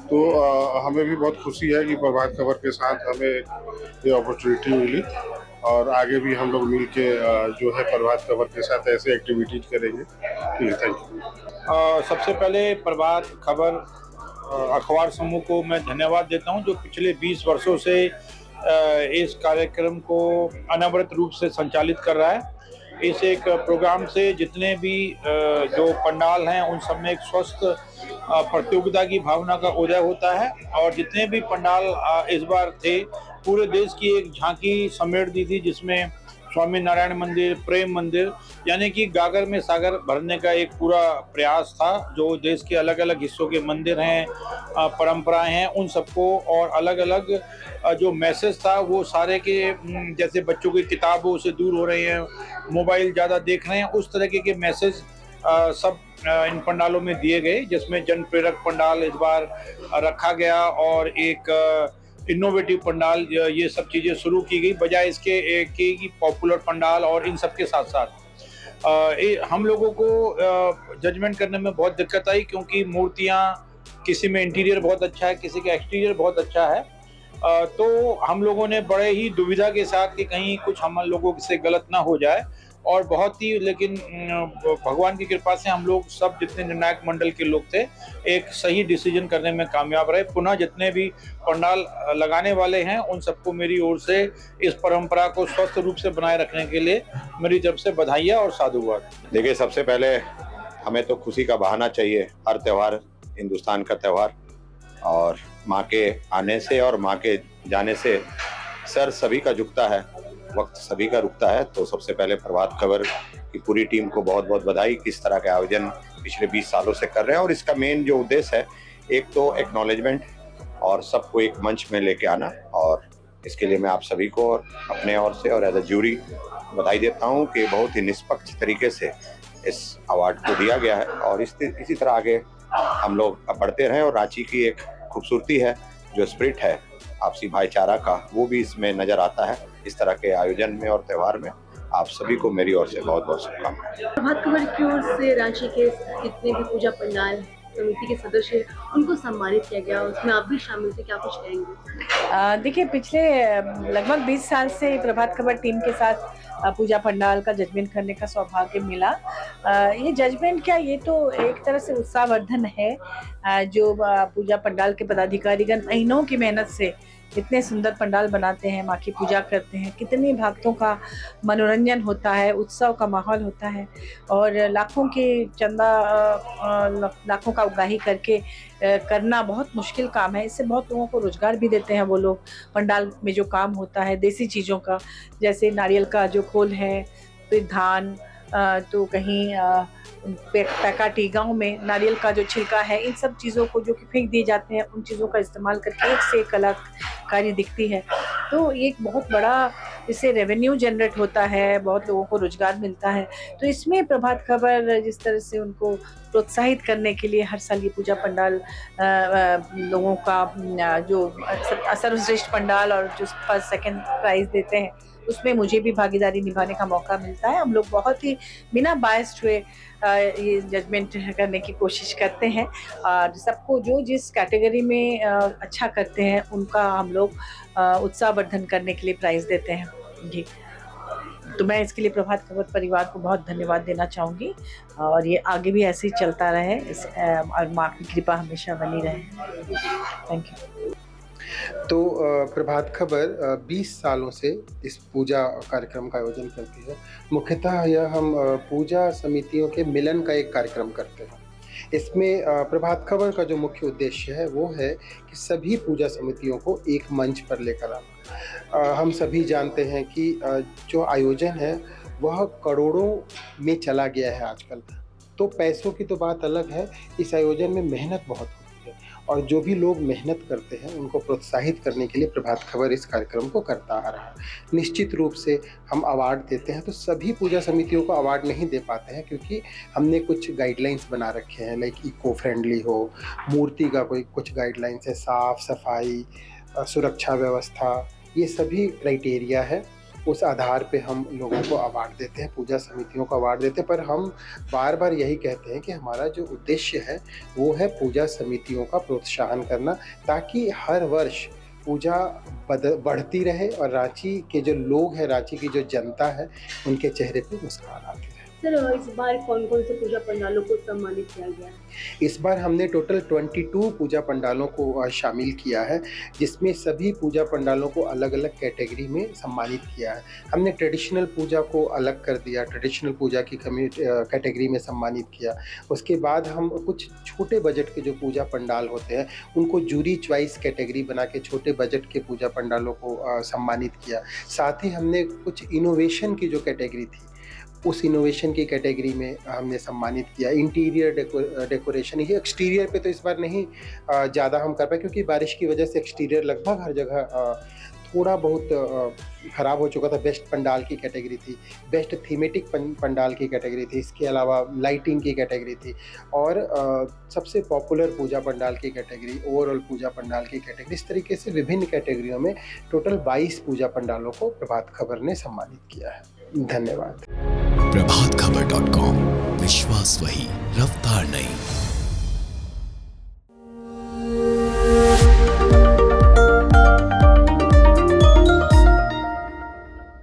तो हमें भी बहुत खुशी है कि प्रभात खबर के साथ हमें ये अपॉर्चुनिटी मिली और आगे भी हम लोग मिल के जो है प्रभात खबर के साथ ऐसे एक्टिविटीज करेंगे। ठीक है, थैंक यू। सबसे पहले प्रभात खबर अखबार समूह को मैं धन्यवाद देता हूं, जो पिछले 20 वर्षों से इस कार्यक्रम को अनवरत रूप से संचालित कर रहा है। इस एक प्रोग्राम से जितने भी जो पंडाल हैं उन सब में एक स्वस्थ प्रतियोगिता की भावना का उदय होता है, और जितने भी पंडाल इस बार थे पूरे देश की एक झांकी समेट दी थी, जिसमें स्वामी नारायण मंदिर, प्रेम मंदिर, यानी कि गागर में सागर भरने का एक पूरा प्रयास था। जो देश के अलग अलग हिस्सों के मंदिर हैं, परंपराएं हैं, उन सबको और अलग अलग जो मैसेज था वो सारे के, जैसे बच्चों की किताबों से दूर हो रहे हैं, मोबाइल ज़्यादा देख रहे हैं, उस तरह के मैसेज सब इन पंडालों में दिए गए, जिसमें जन प्रेरक पंडाल इस बार रखा गया और एक इनोवेटिव पंडाल, ये सब चीज़ें शुरू की गई, बजाय इसके कि पॉपुलर पंडाल। और इन सब के साथ साथ हम लोगों को जजमेंट करने में बहुत दिक्कत आई, क्योंकि मूर्तियाँ किसी में इंटीरियर बहुत अच्छा है, किसी का एक्सटीरियर बहुत अच्छा है। तो हम लोगों ने बड़े ही दुविधा के साथ कि कहीं कुछ हम लोगों से गलत ना हो जाए, और बहुत ही, लेकिन भगवान की कृपा से हम लोग सब जितने निर्णायक मंडल के लोग थे एक सही डिसीजन करने में कामयाब रहे। पुनः जितने भी पंडाल लगाने वाले हैं उन सबको मेरी ओर से इस परंपरा को स्वस्थ रूप से बनाए रखने के लिए मेरी तरफ से बधाइयाँ और साधुवाद। देखिए, सबसे पहले हमें तो खुशी का बहाना चाहिए। हर त्यौहार हिंदुस्तान का त्यौहार, और माँ के आने से और माँ के जाने से सर सभी का झुकता है, वक्त सभी का रुकता है। तो सबसे पहले प्रभात खबर की पूरी टीम को बहुत बहुत बधाई। किस तरह के आयोजन पिछले 20 सालों से कर रहे हैं, और इसका मेन जो उद्देश्य है, एक तो एक्नॉलेजमेंट और सबको एक मंच में लेके आना, और इसके लिए मैं आप सभी को और अपने ओर से और एज अ ज्यूरी बधाई देता हूँ कि बहुत ही निष्पक्ष तरीके से इस अवार्ड को दिया गया है। और इसी तरह आगे हम लोग बढ़ते रहें, और रांची की एक खूबसूरती है, जो स्पिरिट है आपसी भाईचारा का, वो भी इसमें नजर आता है। इस तरह के आयोजन में और त्यौहार में आप सभी को मेरी ओर से बहुत बहुत शुभकामनाएं। प्रभात खबर की ओर से रांची के जितने भी पूजा पंडाल समिति के सदस्य हैं, उनको सम्मानित किया गया, उसमें आप भी शामिल थे, क्या कुछ कहेंगे? देखिए, पिछले लगभग 20 साल से प्रभात खबर टीम के साथ पूजा पंडाल का जजमेंट करने का सौभाग्य मिला। ये जजमेंट क्या, ये तो एक तरह से उत्साहवर्धन है। जो पूजा पंडाल के पदाधिकारीगण महीनों की मेहनत से इतने सुंदर पंडाल बनाते हैं, माँ की पूजा करते हैं, कितने भक्तों का मनोरंजन होता है, उत्सव का माहौल होता है और लाखों के चंदा, लाखों का उगाही करके करना बहुत मुश्किल काम है। इससे बहुत लोगों को रोजगार भी देते हैं वो लोग। पंडाल में जो काम होता है देसी चीज़ों का, जैसे नारियल का जो खोल है, फिर धान, तो कहीं पैकाटी गांव में नारियल का जो छिलका है, इन सब चीज़ों को जो कि फेंक दिए जाते हैं, उन चीज़ों का इस्तेमाल करके एक से एक कलाकारी दिखती है। तो ये एक बहुत बड़ा इससे रेवेन्यू जनरेट होता है, बहुत लोगों को रोजगार मिलता है। तो इसमें प्रभात खबर जिस तरह से उनको प्रोत्साहित करने के लिए हर साल ये पूजा पंडाल लोगों का जो सर्वश्रेष्ठ पंडाल और जो फर्स्ट सेकंड प्राइज देते हैं, उसमें मुझे भी भागीदारी निभाने का मौका मिलता है। हम लोग बहुत ही बिना बायस्ड हुए ये जजमेंट करने की कोशिश करते हैं और सबको जो जिस कैटेगरी में अच्छा करते हैं उनका हम लोग उत्साहवर्धन करने के लिए प्राइज़ देते हैं जी। तो मैं इसके लिए प्रभात खबर परिवार को बहुत धन्यवाद देना चाहूँगी और ये आगे भी ऐसे ही चलता रहे और माँ की कृपा हमेशा बनी रहे। Thank you. तो प्रभात खबर 20 सालों से इस पूजा कार्यक्रम का आयोजन करती है। मुख्यतः यह हम पूजा समितियों के मिलन का एक कार्यक्रम करते हैं। इसमें प्रभात खबर का जो मुख्य उद्देश्य है वो है कि सभी पूजा समितियों को एक मंच पर लेकर आना। हम सभी जानते हैं कि जो आयोजन है वह करोड़ों में चला गया है आजकल। तो पैसों की तो बात अलग है, इस आयोजन में मेहनत बहुत होती है और जो भी लोग मेहनत करते हैं उनको प्रोत्साहित करने के लिए प्रभात खबर इस कार्यक्रम को करता आ रहा है। निश्चित रूप से हम अवार्ड देते हैं तो सभी पूजा समितियों को अवार्ड नहीं दे पाते हैं, क्योंकि हमने कुछ गाइडलाइंस बना रखे हैं, लाइक इको फ्रेंडली हो, मूर्ति का कोई कुछ गाइडलाइंस है, साफ सफाई, सुरक्षा व्यवस्था, ये सभी क्राइटेरिया है। उस आधार पे हम लोगों को अवार्ड देते हैं, पूजा समितियों को अवार्ड देते हैं। पर हम बार बार यही कहते हैं कि हमारा जो उद्देश्य है वो है पूजा समितियों का प्रोत्साहन करना, ताकि हर वर्ष पूजा बढ़ती रहे और रांची के जो लोग हैं, रांची की जो जनता है, उनके चेहरे पे मुस्कान आती रहे। सर, इस बार कौन कौन से पूजा पंडालों को सम्मानित किया गया है? इस बार हमने टोटल 22 पूजा पंडालों को शामिल किया है, जिसमें सभी पूजा पंडालों को अलग अलग कैटेगरी में सम्मानित किया है। हमने ट्रेडिशनल पूजा को अलग कर दिया, ट्रेडिशनल पूजा की कैटेगरी में सम्मानित किया। उसके बाद हम कुछ छोटे बजट के जो पूजा पंडाल होते हैं उनको जूरी चॉइस कैटेगरी बना के छोटे बजट के पूजा पंडालों को सम्मानित किया। साथ ही हमने कुछ इनोवेशन की जो कैटेगरी थी उस इनोवेशन की कैटेगरी में हमने सम्मानित किया। इंटीरियर डेकोरेशन, ये एक्सटीरियर पे तो इस बार नहीं ज़्यादा हम कर पाए, क्योंकि बारिश की वजह से एक्सटीरियर लगभग हर जगह थोड़ा बहुत ख़राब हो चुका था। बेस्ट पंडाल की कैटेगरी थी, बेस्ट थीमेटिक पंडाल की कैटेगरी थी, इसके अलावा लाइटिंग की कैटेगरी थी और सबसे पॉपुलर पूजा पंडाल की कैटेगरी, ओवरऑल पूजा पंडाल की कैटेगरी। इस तरीके से विभिन्न कैटेगरियों में टोटल 22 पूजा पंडालों को प्रभात खबर ने सम्मानित किया है। धन्यवाद। प्रभातखबर.com, विश्वास वही।